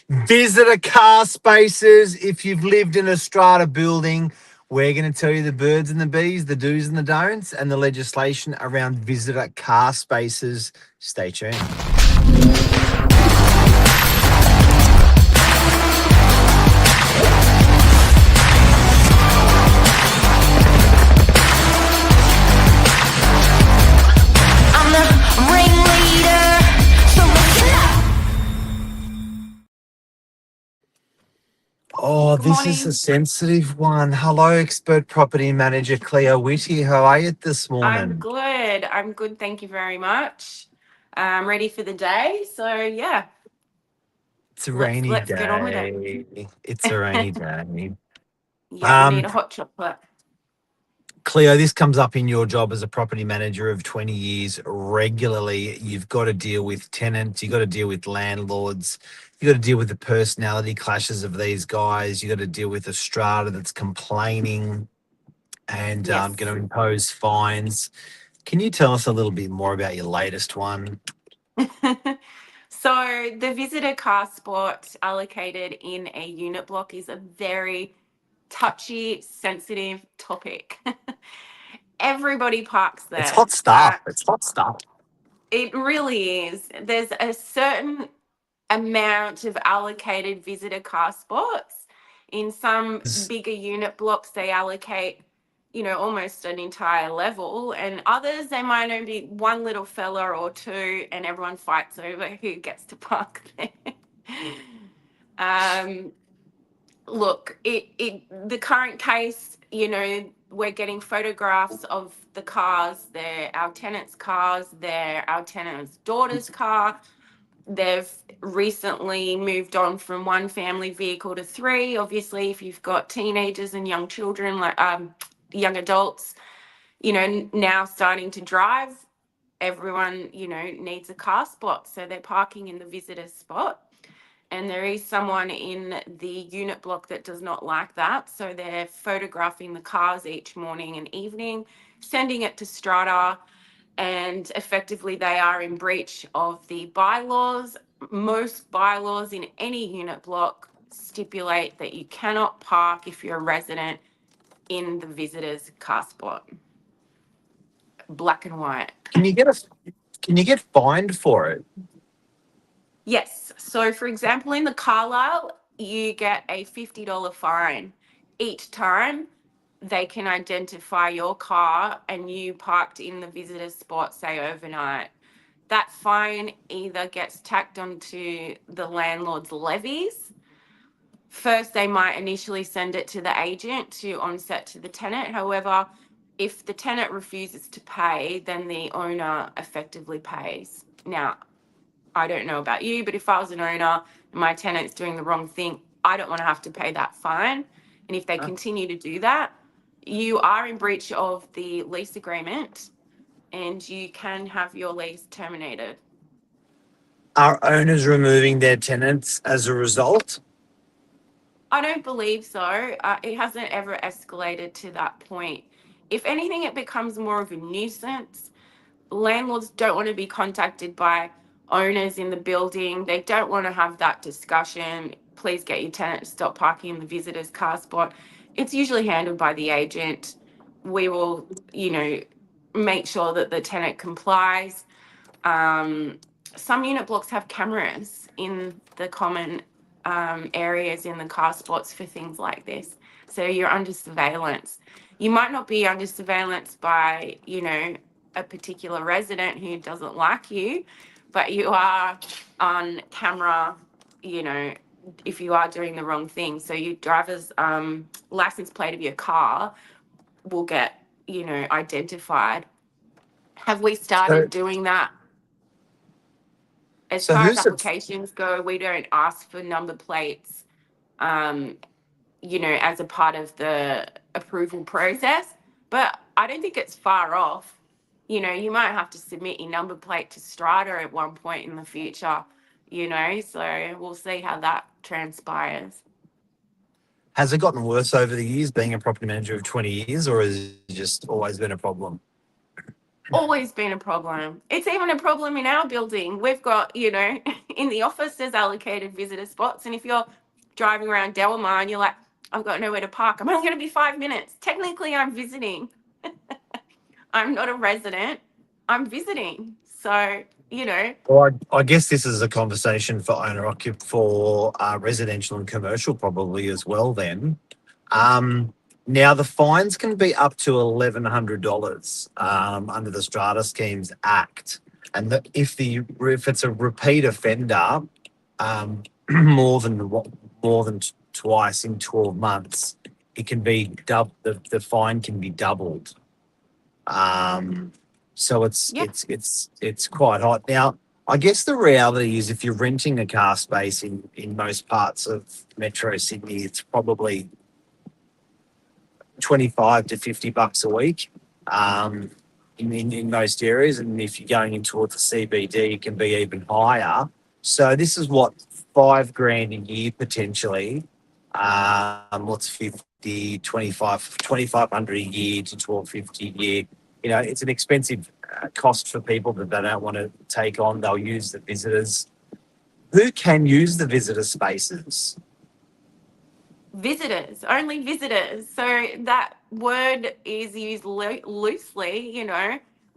Visitor car spaces. If you've lived in a strata building, we're going to tell you the birds and the bees, the do's and the don'ts, and the legislation around visitor car spaces. Stay tuned. I'm the ringleader, so listen up. Oh, Good this is a morning. sensitive one. Hello, expert property manager Cleo Whitty. How are you this I'm morning? good. I'm good. Thank you very much. I'm ready for the day. So yeah, It's a let's rainy let's get on with day. It's a rainy it. day. Yeah, we need a hot chocolate. Cleo, this comes up in your job as a property manager of 20 years regularly. You've got to deal with tenants, you've got to deal with landlords, you've got to deal with the personality clashes of these guys, you've got to deal with a strata that's complaining and going Yes. to impose fines. Can you tell us a little bit more about your latest one? So the visitor car spot allocated in a unit block is a very touchy, sensitive topic. Everybody parks It's there. hot stuff. It's hot stuff. It really is. There's a certain amount of allocated visitor car spots. In some bigger unit blocks, they allocate, almost an entire level, and others, they might only be one little fella or two, and everyone fights over who gets to park there. um, Look, the current case, we're getting photographs of the cars. They're our tenants' cars. They're our tenants' daughter's car. They've recently moved on from one family vehicle to three. Obviously, if you've got teenagers and young children, like young adults, now starting to drive, everyone, needs a car spot. So they're parking in the visitor spot. And there is someone in the unit block that does not like that. So they're photographing the cars each morning and evening, sending it to Strata, and effectively they are in breach of the bylaws. Most bylaws in any unit block stipulate that you cannot park if you're a resident in the visitor's car spot. Black and white. Can you get fined for it? Yes. So, for example, in the Carlisle, you get a $50 fine each time they can identify your car and you parked in the visitor spot, say overnight. That fine either gets tacked onto the landlord's levies. First, they might initially send it to the agent to onset to the tenant. However, if the tenant refuses to pay, then the owner effectively pays. Now, I don't know about you, but if I was an owner and my tenant's doing the wrong thing, I don't want to have to pay that fine. And if they continue to do that, you are in breach of the lease agreement and you can have your lease terminated. Are owners removing their tenants as a result? I don't believe so. It hasn't ever escalated to that point. If anything, it becomes more of a nuisance. Landlords don't want to be contacted by owners in the building. They don't want to have that discussion. Please get your tenant to stop parking in the visitor's car spot. It's usually handled by the agent. We will, make sure that the tenant complies. Some unit blocks have cameras in the common areas in the car spots for things like this. So you're under surveillance. You might not be under surveillance by, a particular resident who doesn't like you, but you are on camera, if you are doing the wrong thing. So your driver's license plate of your car will get, identified. Have we started So, doing that? As so far as who's at applications go, we don't ask for number plates, um, as a part of the approval process. But I don't think it's far off. You might have to submit your number plate to Strata at one point in the future, so we'll see how that transpires. Has it gotten worse over the years being a property manager of 20 years, or has it just always been a problem? Always been a problem. It's even a problem in our building. We've got, In the office, there's allocated visitor spots. And if you're driving around Delmar and you're like, I've got nowhere to park, I'm only going to be 5 minutes. Technically, I'm visiting. I'm not a resident. I'm visiting. So, Well, I guess this is a conversation for for residential and commercial probably as well. Then, now the fines can be up to $1,100 under the Strata Schemes Act, and if it's a repeat offender, more than twice in 12 months, it can be the fine can be doubled. So yeah, it's quite hot. Now, I guess the reality is if you're renting a car space in most parts of Metro Sydney, it's probably 25 to $50 a week. In most areas, and if you're going in towards the CBD, it can be even higher. So this is what $5,000 a year potentially. What's 50, 25, 2,500 a year to 1,250 a year. It's an expensive cost for people that they don't want to take on. They'll use the visitors. Who can use the visitor spaces? visitors, only visitors. So that word is used loosely,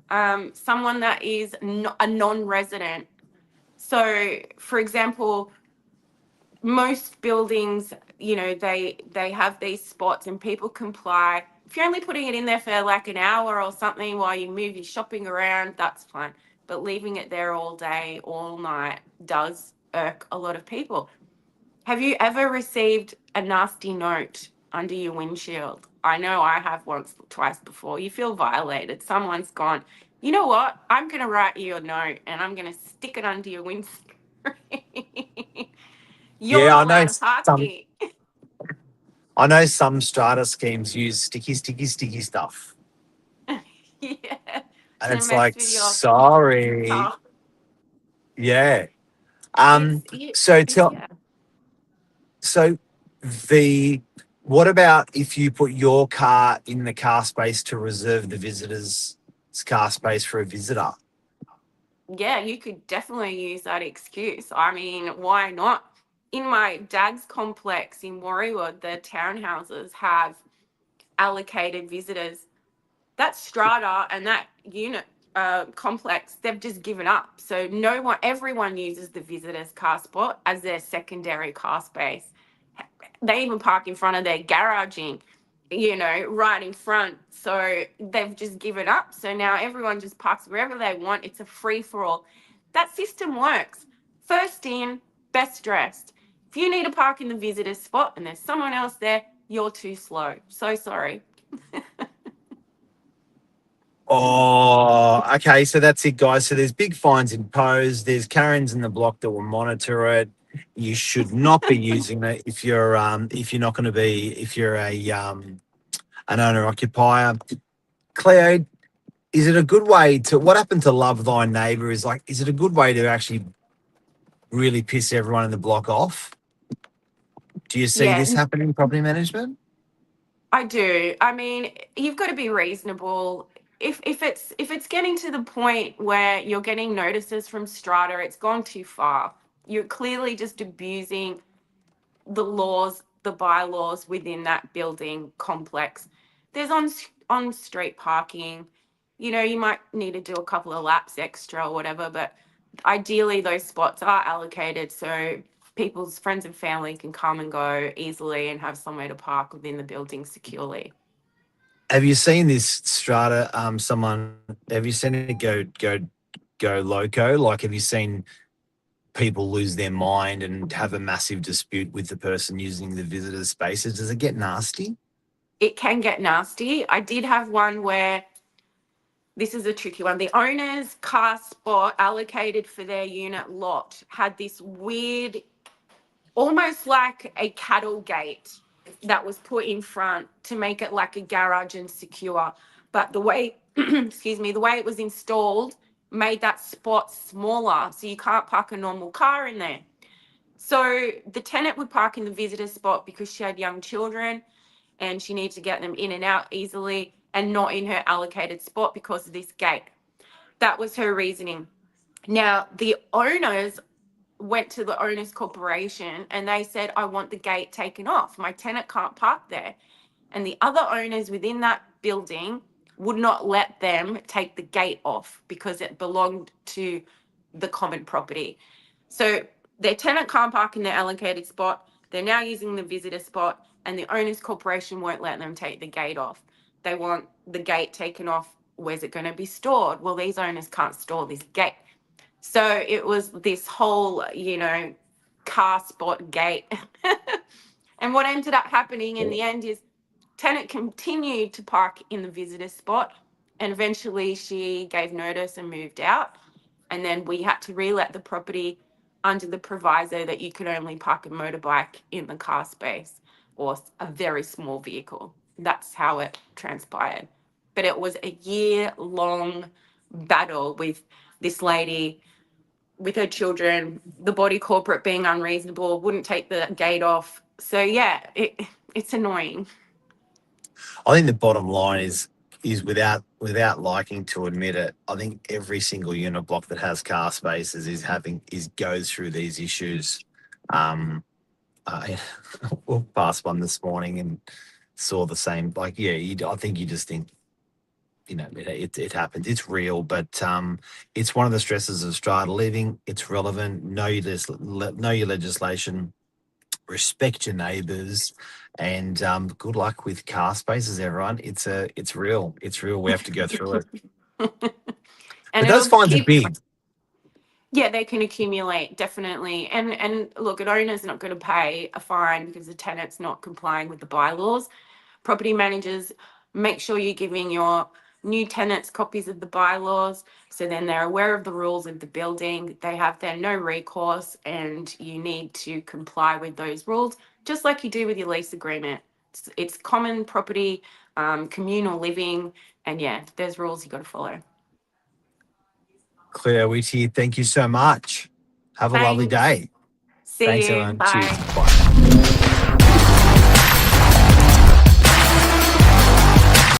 someone that is a non-resident. So, for example, most buildings, they have these spots and people comply. If you're only putting it in there for like an hour or something while you move your shopping around, that's fine. But leaving it there all day, all night does irk a lot of people. Have you ever received a nasty note under your windshield? I know I have once or twice before. You feel violated. Someone's gone, you know what? I'm going to write you a note and I'm going to stick it under your windscreen. You're Yeah, not allowed to park some. here. I know some strata schemes use sticky stuff, Yeah. and To it's mess like, with your sorry, car. yeah. It's, So tell, yeah. so the what about if you put your car in the car space to reserve the visitor's car space for a visitor? Yeah, you could definitely use that excuse. I mean, why not? In my dad's complex in Warriewood, the townhouses have allocated visitors. That strata and that unit complex, they've just given up. So everyone uses the visitors car spot as their secondary car space. They even park in front of their garaging, right in front. So they've just given up. So now everyone just parks wherever they want. It's a free for all. That system works. First in, best dressed. If you need to park in the visitor spot and there's someone else there, you're too slow. So sorry. Oh, okay. So that's it, guys. So there's big fines imposed. There's Karens in the block that will monitor it. You should not be using it if you're not going to be if you're an owner occupier. Cleo, is it a good way to what happened to love thy neighbour? Is it a good way to actually really piss everyone in the block off? Do you see this Yeah, happen in property management? I do. I mean, you've got to be reasonable. If it's getting to the point where you're getting notices from Strata, it's gone too far. You're clearly just abusing the laws, the bylaws within that building complex. There's on street parking. You might need to do a couple of laps extra or whatever, but ideally those spots are allocated so people's friends and family can come and go easily and have somewhere to park within the building securely. Have you seen this strata? Have you seen it go loco? Like, have you seen people lose their mind and have a massive dispute with the person using the visitor spaces? Does it get nasty? It can get nasty. I did have one where this is a tricky one. The owner's car spot allocated for their unit lot had this weird, almost like a cattle gate that was put in front to make it like a garage and secure. But the way, excuse me, the way it was installed made that spot smaller. So you can't park a normal car in there. So the tenant would park in the visitor spot because she had young children and she needed to get them in and out easily and not in her allocated spot because of this gate. That was her reasoning. Now, the owners went to the owners corporation and they said, I want the gate taken off. My tenant can't park there. And the other owners within that building would not let them take the gate off because it belonged to the common property. So their tenant can't park in their allocated spot. They're now using the visitor spot, and the owners corporation won't let them take the gate off. They want the gate taken off. Where's it going to be stored? Well, these owners can't store this gate. So it was this whole, car spot gate. And what ended up happening in the end is tenant continued to park in the visitor spot, and eventually she gave notice and moved out. And then we had to relet the property under the proviso that you could only park a motorbike in the car space or a very small vehicle. That's how it transpired. But it was a year-long battle with this lady, with her children, the body corporate being unreasonable, wouldn't take the gate off. So yeah, it's annoying. I think the bottom line is without liking to admit it, I think every single unit block that has car spaces goes through these issues. I walked past one this morning and saw the same. Like, yeah, I think you just think, it happens. It's real, but it's one of the stresses of strata living. It's relevant. Know your legislation. Respect your neighbours, and good luck with car spaces, everyone. It's real. It's real. We have to go through it. And But those fines are big. Yeah, they can accumulate, definitely. And look, an owner's not going to pay a fine because the tenant's not complying with the bylaws. Property managers, make sure you're giving your new tenants copies of the bylaws, so then they're aware of the rules of the building. They have their no recourse, and you need to comply with those rules, just like you do with your lease agreement. It's common property, communal living, and yeah, there's rules you got to follow. Claire Whitty, thank you so much. Have a lovely Thanks. day. See Thanks, you. everyone. Bye. Cheers. Bye.